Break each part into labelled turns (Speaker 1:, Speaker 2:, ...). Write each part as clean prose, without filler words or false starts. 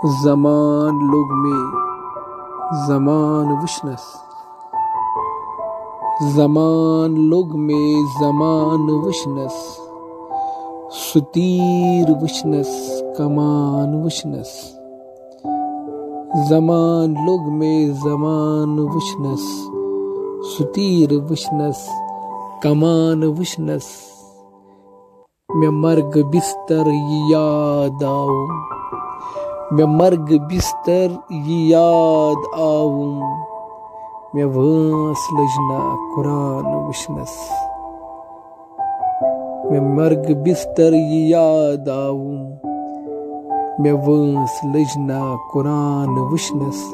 Speaker 1: ज़मान लोग में ज़मान वशनस, ज़मान लोग में ज़मान वशनस, सुतीर वशनस कमान वशनस। ज़मान लोग में ज़मान वशनस, सुतीर वशनस कमान वशनस। मैं मर्ग बिस्तर याद आऊं, मैं मर्ग बिस्तर याद आऊं, मैं वंस लजना कुरान वशनस। मैं मर्ग बिस्तर याद आऊं, मैं वंस लजना कुरान वशनस।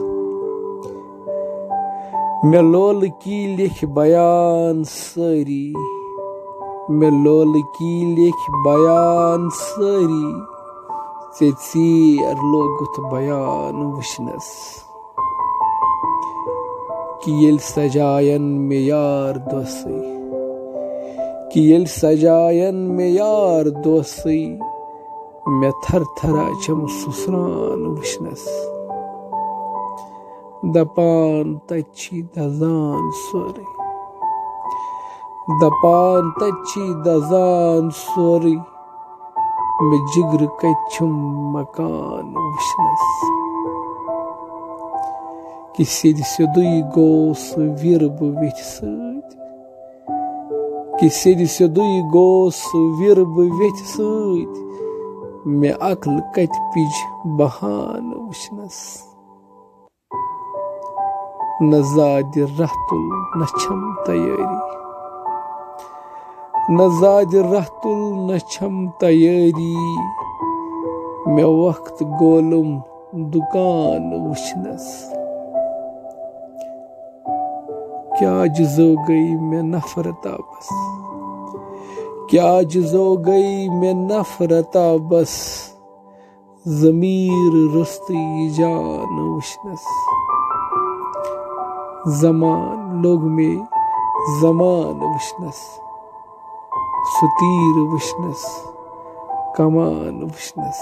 Speaker 1: मैं लोल की लिख बयान सारी, मैं लोल की लिख बयान सारी, ज़ेर लोगुत बयान वशनस। कि येल सजायन में यार दोसई, कि येल सजायन में यार दोसई, मैं थर थरा छम सुसरान वशनस। दपान तच्छी दजान सोरे, दपान तच्छी दजान सोरे, मैं जिगर कच्छुम मकान वशनस। कि सिद सिदुई गोस विरब विथ सद, कि सिद सिदुई गोस विरब विथ सद, मैं अक्ल कत पिज बहान वशनस। न ज़ाद रहतुल न छम तैयारी, न ज़ाद रहतुल न छम तैयारी, मैं वक्त गोलुम दुकान वशनस। क्या जुज़ो गई मैं नफरता बस, क्या जुज़ो गई मैं नफरता बस, ज़मीर रुस्ती जान वशनस। ज़मान लोग में ज़मान वशनस, सुतीर वशनस कमान वशनस।